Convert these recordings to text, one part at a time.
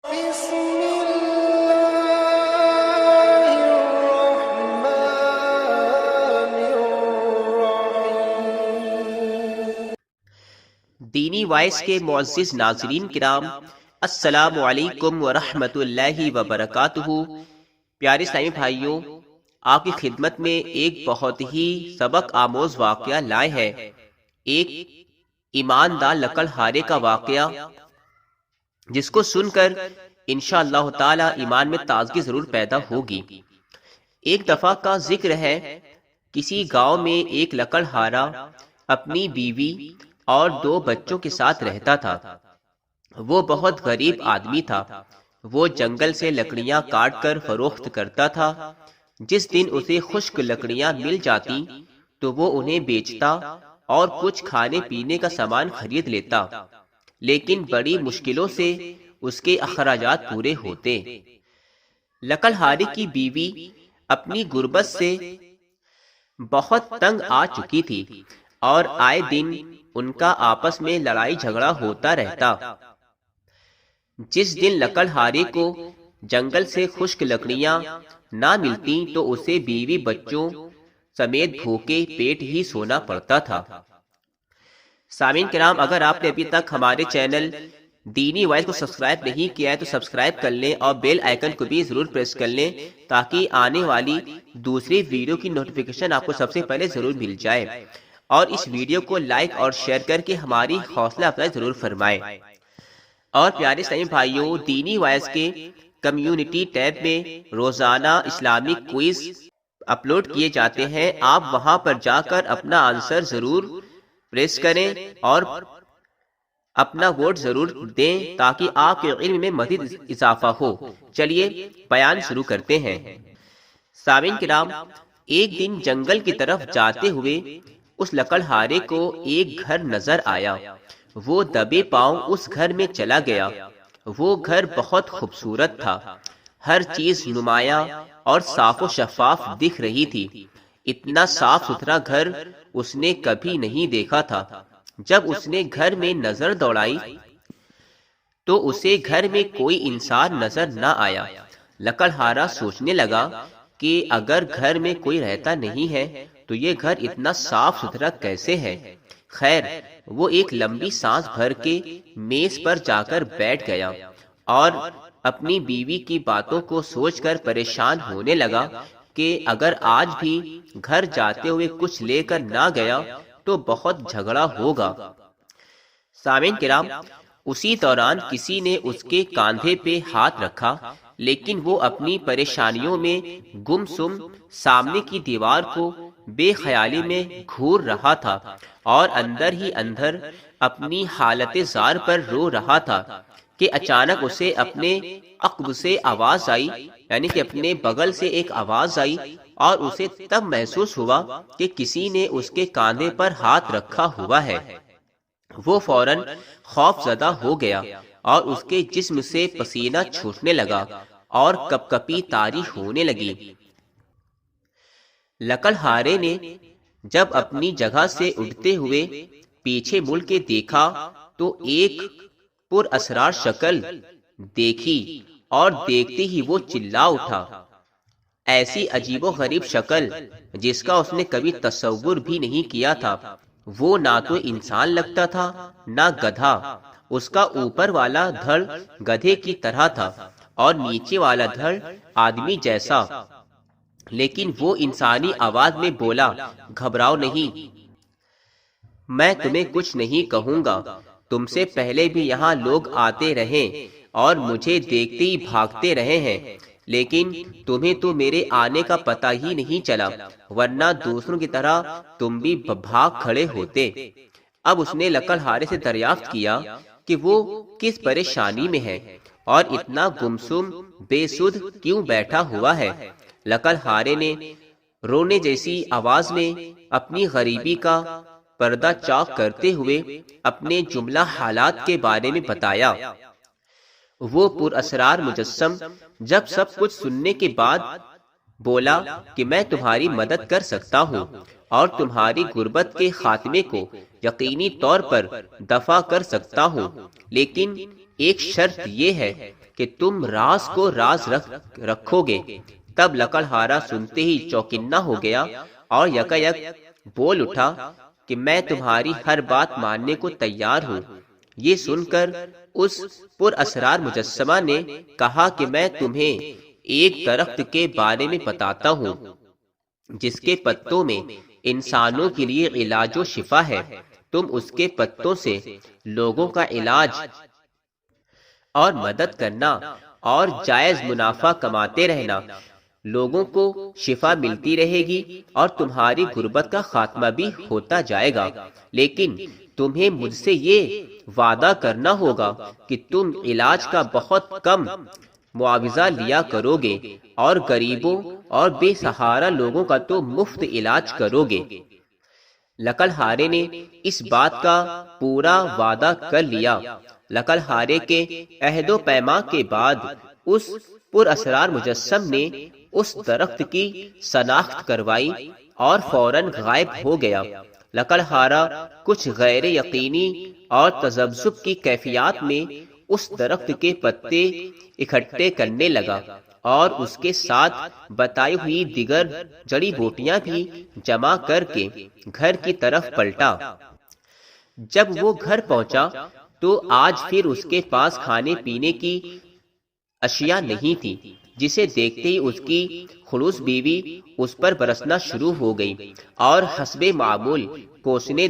بسم الله الرحمن الرحیم۔ دینی وائس کے معزز ناظرین کرام، السلام علیکم ورحمۃ اللہ وبرکاتہ۔ پیارے اسلامی بھائیوں، آپ کی خدمت میں ایک بہت ہی سبق آموز واقعہ لائے ہیں۔ ایک ایماندار لکڑہارے کا واقعہ جس کو سن کر انشاءاللہ تعالی ایمان میں تازگی ضرور پیدا ہوگی۔ ایک دفعہ کا ذکر ہے، کسی گاؤں میں ایک لکڑہارا اپنی بیوی اور 2 بچوں کے ساتھ رہتا تھا۔ وہ بہت غریب آدمی تھا۔ وہ جنگل سے لکڑیاں کاٹ کر فروخت کرتا تھا۔ جس دن اسے خشک لکڑیاں مل جاتی تو وہ انہیں بیچتا اور کچھ کھانے پینے کا سامان خرید لیتا، لیکن بڑی مشکلوں سے اس کے اخراجات پورے ہوتے۔ لکڑہارے کی بیوی اپنی غربت سے بہت تنگ آ چکی تھی اور آئے دن ان کا آپس میں لڑائی جھگڑا ہوتا رہتا۔ جس دن لکڑہارے کو جنگل سے خشک لکڑیاں نہ ملتی تو اسے بیوی بچوں سمیت بھوکے پیٹ ہی سونا پڑتا تھا۔ سامعین کرام، اگر آپ نے ابھی تک ہمارے چینل دینی وائس کو سبسکرائب نہیں کیا ہے تو سبسکرائب کر لیں اور بیل آئیکن کو بھی ضرور پریس کر لیں تاکہ آنے والی دوسری ویڈیو کی نوٹیفیکیشن آپ کو سب سے پہلے ضرور مل جائے، اور اس ویڈیو کو لائک اور شیئر کر کے ہماری حوصلہ افزائی ضرور فرمائیں۔ اور پیارے اسلامی بھائیوں، دینی وائس کے کمیونٹی ٹیب میں روزانہ اسلامک کوئز اپلوڈ کیے جاتے ہیں۔ آپ وہاں پر جا کر اپنا آنسر ضرور پریس کریں اور اپنا ووٹ ضرور دیں تاکہ آپ کے علم میں مزید اضافہ ہو۔ چلیے بیان شروع کرتے ہیں۔ سامعین کرام، ایک دن جنگل کی طرف جاتے ہوئے اس لکڑہارے کو ایک گھر نظر آیا۔ وہ دبے پاؤں اس گھر میں چلا گیا۔ وہ گھر بہت خوبصورت تھا۔ ہر چیز نمایاں اور صاف و شفاف دکھ رہی تھی۔ اتنا صاف ستھرا گھر اس نے کبھی نہیں دیکھا تھا۔ جب اس نے گھر میں نظر دوڑائی تو اسے گھر میں کوئی انسان نظر نہ آیا۔ لکڑہارا سوچنے لگا کہ اگر گھر میں کوئی رہتا نہیں ہے تو یہ گھر اتنا صاف ستھرا کیسے ہے؟ خیر، وہ ایک لمبی سانس بھر کے میز پر جا کر بیٹھ گیا اور اپنی بیوی کی باتوں کو سوچ کر پریشان ہونے لگا کہ اگر آج بھی گھر جاتے ہوئے کچھ لے کر نہ گیا تو بہت جھگڑا ہوگا۔ سامعین کرام، اسی دوران کسی نے اس کے کاندھے پہ ہاتھ رکھا، لیکن وہ اپنی پریشانیوں میں گم سم سامنے کی دیوار کو بے خیالی میں گھور رہا تھا اور اندر ہی اندر اپنی حالت زار پر رو رہا تھا کہ اچانک اسے اپنے عقب سے آواز آئی، یعنی کہ اپنے بغل سے ایک آواز آئی، اور اسے تب محسوس ہوا کہ کسی نے اس کے کاندھے پر ہاتھ رکھا ہوا ہے۔ وہ فوراً خوف زدہ ہو گیا اور اس کے جسم سے پسینہ چھوٹنے لگا اور کپ کپی طاری ہونے لگی۔ لکڑہارے نے جب اپنی جگہ سے اٹھتے ہوئے پیچھے مڑ کے دیکھا تو ایک پر اسرار شکل دیکھی اور دیکھتے ہی وہ چلا اٹھا۔ ایسی عجیب و غریب شکل جس کا اس نے کبھی تصور بھی نہیں کیا تھا۔ وہ نہ تو انسان لگتا تھا نہ گدھا۔ اس کا اوپر والا دھڑ گدھے کی طرح تھا اور نیچے والا دھڑ آدمی جیسا، لیکن وہ انسانی آواز میں بولا، گھبراؤ نہیں، میں تمہیں کچھ نہیں کہوں گا۔ تم سے پہلے بھی یہاں لوگ آتے رہے اور مجھے دیکھتے ہی بھاگتے رہے ہیں، لیکن تمہیں تو میرے آنے کا پتہ ہی نہیں چلا، ورنہ دوسروں کی طرح تم بھی بھاگ کھڑے ہوتے۔ اب اس نے لکڑہارے سے دریافت کیا کہ وہ کس پریشانی میں ہے اور اتنا گمسم بے سدھ کیوں بیٹھا ہوا ہے۔ لکڑہارے نے رونے جیسی آواز میں اپنی غریبی کا پردہ چاک کرتے ہوئے اپنے جملہ حالات کے بارے میں بتایا۔ وہ پر اسرار مجسم جب سب کچھ سننے کے بعد بولا کہ میں تمہاری مدد کر سکتا ہوں اور تمہاری غربت کے خاتمے کو یقینی طور پر دفع کر سکتا ہوں، لیکن ایک شرط یہ ہے کہ تم راز کو راز رکھو گے۔ تب لکڑہارا سنتے ہی چوکنا ہو گیا اور یکایک بول اٹھا کہ میں تمہاری ہر بات ماننے کو تیار ہوں۔ یہ سن کر اس پر اسرار مجسمہ نے کہا کہ میں تمہیں ایک درخت کے بارے میں بتاتا ہوں جس کے پتوں میں انسانوں کے لیے علاج و شفا ہے۔ تم اس کے پتوں سے لوگوں کا علاج اور مدد کرنا اور جائز منافع کماتے رہنا، لوگوں کو شفا ملتی رہے گی اور تمہاری غربت کا خاتمہ بھی ہوتا جائے گا۔ لیکن تمہیں مجھ سے یہ وعدہ کرنا ہوگا کہ تم علاج کا بہت کم معاوضہ لیا کرو گے اور غریبوں اور بے سہارا لوگوں کا تو مفت علاج کرو گے۔ لکڑہارے نے اس بات کا پورا وعدہ کر لیا۔ لکڑہارے کے عہد و پیما کے بعد اس پر اسرار مجسم نے اس درخت کی شناخت کروائی اور فوراً غائب ہو گیا۔ لکڑہارا کچھ غیر یقینی اور تذبذب کی کیفیات میں اس درخت کے پتے اکٹھے کرنے لگا اور اس کے ساتھ بتائی ہوئی دیگر جڑی بوٹیاں بھی جمع کر کے گھر کی طرف پلٹا۔ جب وہ گھر پہنچا تو آج پھر اس کے پاس کھانے پینے کی اشیاء نہیں تھی، جسے دیکھتے ہی اس کی خلوص بیوی اس پر برسنا شروع ہو گئی اور حسب معمول کوسنے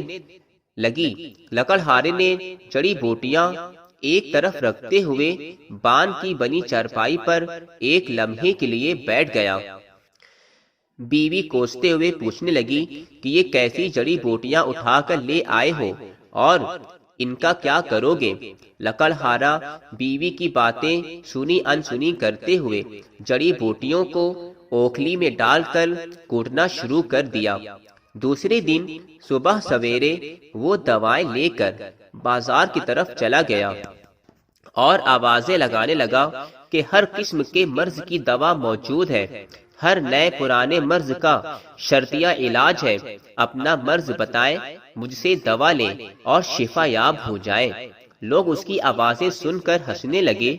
لگی۔ لکڑہارے نے جڑی بوٹیاں ایک طرف رکھتے ہوئے بان کی بنی چارپائی پر ایک لمحے کے لیے بیٹھ گیا۔ بیوی کوستے ہوئے پوچھنے لگی کہ یہ کیسی جڑی بوٹیاں اٹھا کر لے آئے ہو اور ان کا کیا کرو گے؟ لکڑہارا بیوی کی باتیں سنی انسنی کرتے ہوئے جڑی بوٹیوں کو اوکھلی میں ڈال کر کوٹنا شروع کر دیا۔ دوسرے دن صبح سویرے وہ دوائیں لے کر بازار کی طرف چلا گیا اور آوازیں لگانے لگا کہ ہر قسم کے مرض کی دوا موجود ہے، ہر نئے پرانے مرض کا شرطیہ علاج ہے، اپنا مرض بتائیں، مجھ سے دوا لیں اور شفا یاب ہو جائے۔ لوگ اس کی آوازیں سن کر ہنسنے لگے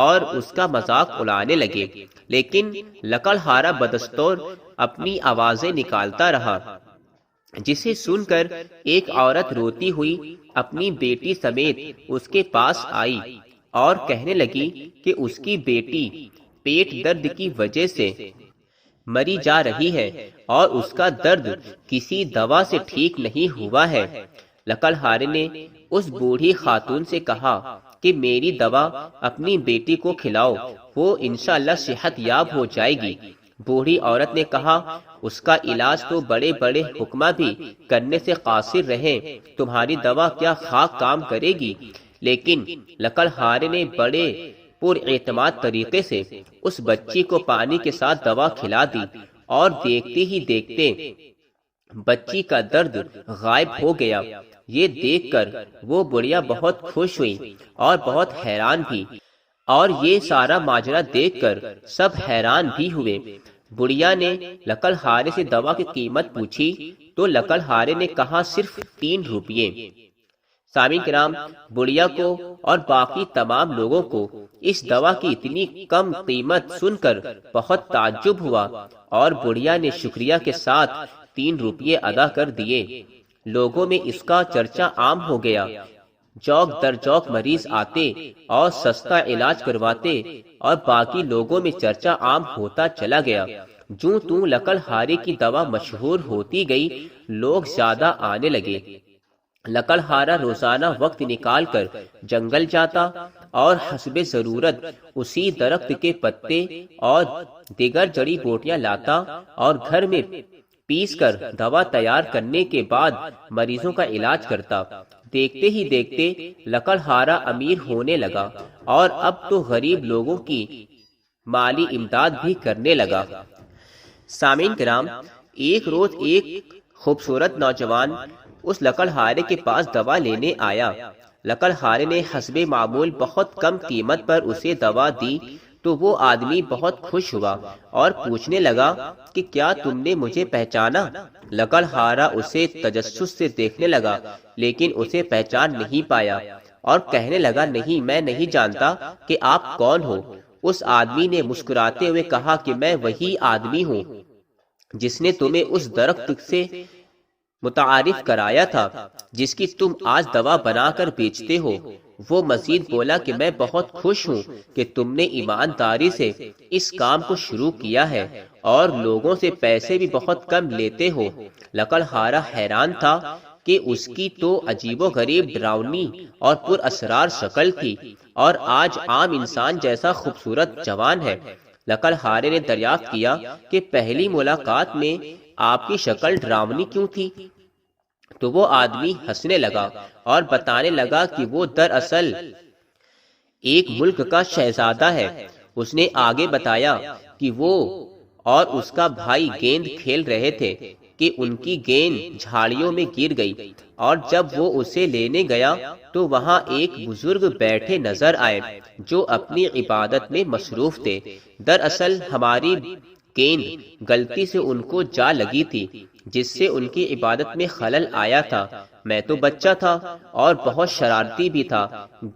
اور اس کا مذاق اڑانے لگے، لیکن لکڑہارا بدستور اپنی آوازیں نکالتا رہا، جسے سن کر ایک عورت روتی ہوئی اپنی بیٹی سمیت اس کے پاس آئی اور کہنے لگی کہ اس کی بیٹی پیٹ درد کی وجہ سے مری جا رہی ہے اور اس کا درد کسی دوا سے ٹھیک نہیں ہوا ہے۔ لکڑہارے نے اس بوڑھی خاتون سے کہا کہ میری دوا اپنی بیٹی کو کھلاؤ، وہ انشاءاللہ صحت یاب ہو جائے گی۔ بوڑھی عورت نے کہا اس کا علاج تو بڑے بڑے حکمہ بھی کرنے سے قاصر رہے، تمہاری دوا کیا خاک کام کرے گی؟ لیکن لکڑہارے نے بڑے پر اعتماد طریقے سے اس بچی کو پانی کے ساتھ دوا کھلا دی اور دیکھتے ہی دیکھتے بچی کا درد غائب ہو گیا۔ یہ دیکھ کر وہ بڑھیا بہت خوش ہوئی اور بہت حیران بھی، اور یہ سارا ماجرا دیکھ کر سب حیران بھی ہوئے۔ بڑھیا نے لکڑہارے سے دوا کی قیمت پوچھی تو لکڑہارے نے کہا صرف 3 روپیے۔ سامعین کرام، بڑھیا کو اور باقی تمام لوگوں کو اس دوا کی اتنی کم قیمت سن کر بہت تعجب ہوا اور بڑھیا نے شکریہ کے ساتھ 3 روپیے ادا کر دیے۔ لوگوں میں اس کا چرچا عام ہو گیا، جوک در جوک مریض آتے اور سستا علاج کرواتے اور باقی لوگوں میں چرچا عام ہوتا چلا گیا۔ جوں توں لکڑہارے کی دوا مشہور ہوتی گئی، لوگ زیادہ آنے لگے۔ لکڑہارا روزانہ وقت نکال کر جنگل جاتا اور حسب ضرورت اسی درخت کے پتے اور دیگر جڑی بوٹیاں لاتا اور گھر میں پیس کر دوا تیار کرنے کے بعد مریضوں کا علاج کرتا۔ دیکھتے ہی دیکھتے لکڑہارا امیر ہونے لگا اور اب تو غریب لوگوں کی مالی امداد بھی کرنے لگا۔ سامعین کرام، ایک روز ایک خوبصورت نوجوان اس لکڑہارے کے پاس دوا لینے آیا۔ لکڑہارے نے حسب معمول بہت کم قیمت پر اسے دوا دی تو وہ آدمی بہت خوش ہوا اور پوچھنے لگا کہ کیا تم نے مجھے پہچانا؟ لکڑہارا اسے تجسس سے دیکھنے لگا لیکن اسے پہچان نہیں پایا۔ اور کہنے لگا نہیں، میں نہیں جانتا کہ آپ کون ہو۔ اس آدمی نے مسکراتے ہوئے کہا کہ میں وہی آدمی ہوں جس نے تمہیں اس درخت سے متعارف کرایا تھا جس کی تم آج دوا بنا کر بیچتے ہو۔ وہ مزید بولا کہ میں بہت خوش ہوں کہ تم نے ایمانداری سے اس کام کو شروع کیا ہے اور لوگوں سے پیسے بھی بہت کم لیتے ہو۔ لکڑہارا حیران تھا کہ اس کی تو عجیب و غریب، ڈراؤنی اور پر اسرار شکل تھی، اور آج عام انسان جیسا خوبصورت جوان ہے۔ لکڑہارے نے دریافت کیا کہ پہلی ملاقات میں آپ کی شکل ڈراؤنی کیوں تھی؟ تو وہ آدمی ہنسنے لگا اور بتانے لگا کہ وہ دراصل ایک ملک کا شہزادہ ہے۔ اس نے آگے بتایا کہ وہ اور اس کا بھائی گیند کھیل رہے تھے کہ ان کی گیند جھاڑیوں میں گر گئی، اور جب وہ اسے لینے گیا تو وہاں ایک بزرگ بیٹھے نظر آئے جو اپنی عبادت میں مصروف تھے۔ دراصل ہماری گیند غلطی سے ان کو جا لگی تھی جس سے ان کی عبادت میں خلل آیا تھا۔ میں تو بچہ تھا اور بہت شرارتی بھی تھا،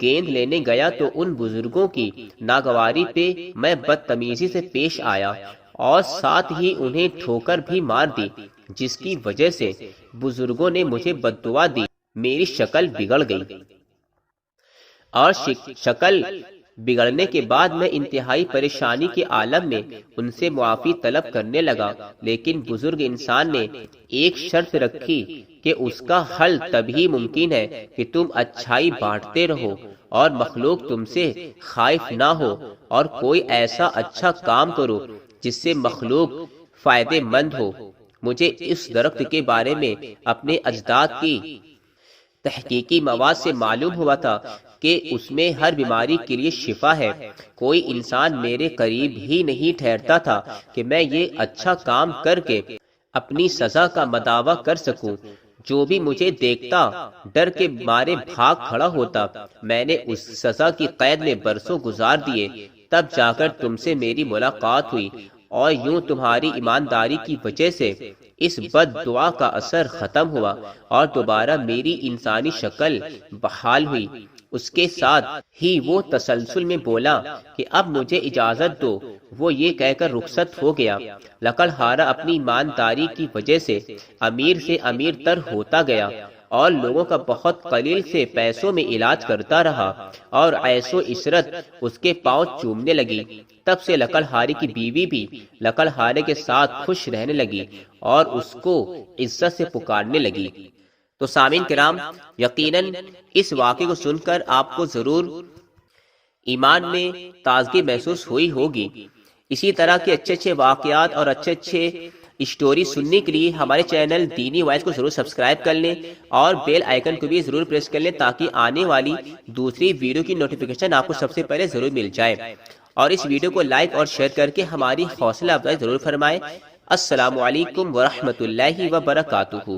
گیند لینے گیا تو ان بزرگوں کی ناگواری پہ میں بدتمیزی سے پیش آیا اور ساتھ ہی انہیں ٹھوکر بھی مار دی، جس کی وجہ سے بزرگوں نے مجھے بددعا دی، میری شکل بگڑ گئی، اور شکل بگڑنے کے بعد میں انتہائی پریشانی کے عالم میں ان سے معافی طلب کرنے لگا۔ لیکن بزرگ انسان نے ایک شرط رکھی کہ اس کا حل تبھی ممکن ہے کہ تم اچھائی بانٹتے رہو اور مخلوق تم سے خائف نہ ہو، اور کوئی ایسا اچھا کام کرو جس سے مخلوق فائدے مند ہو۔ مجھے اس درخت کے بارے میں اپنے اجداد کی تحقیقی مواد سے معلوم ہوا تھا کہ اس میں ہر بیماری کے لیے شفا ہے۔ کوئی انسان میرے قریب ہی نہیں ٹھہرتا تھا کہ میں یہ اچھا کام کر کے اپنی سزا کا مداوع کر سکوں۔ جو بھی مجھے دیکھتا ڈر کے مارے بھاگ کھڑا ہوتا۔ میں نے اس سزا کی قید میں برسوں گزار دیے، تب جا کر تم سے میری ملاقات ہوئی، اور یوں تمہاری ایمانداری کی وجہ سے اس بد دعا کا اثر ختم ہوا اور دوبارہ میری انسانی شکل بحال ہوئی۔ اس کے ساتھ ہی وہ تسلسل میں بولا کہ اب مجھے اجازت دو۔ وہ یہ کہہ کر رخصت ہو گیا۔ لکڑہارا اپنی ایمانداری کی وجہ سے امیر سے امیر تر ہوتا گیا اور لوگوں کا بہت قلیل سے پیسوں میں علاج کرتا رہا، اور عیش و عشرت اس کے پاؤں چومنے لگی۔ تب سے لکڑہارے کی بیوی بھی لکڑہارے کے ساتھ خوش رہنے لگی اور اس کو عزت سے پکارنے لگی۔ تو سامعین کرام، یقیناً اس واقعے کو سن کر آپ کو ضرور ایمان میں تازگی محسوس ہوئی ہوگی۔ اسی طرح کے اچھے واقعات اور اچھے اسٹوری سننے کے لیے ہمارے چینل دینی وائس کو ضرور سبسکرائب کر لیں اور بیل آئیکن کو بھی ضرور پریس کر لیں تاکہ آنے والی دوسری ویڈیو کی نوٹیفیکیشن آپ کو سب سے پہلے ضرور مل جائے، اور اس ویڈیو کو لائک اور شیئر کر کے ہماری حوصلہ افزائی ضرور فرمائیں۔ السلام علیکم ورحمۃ اللہ وبرکاتہ۔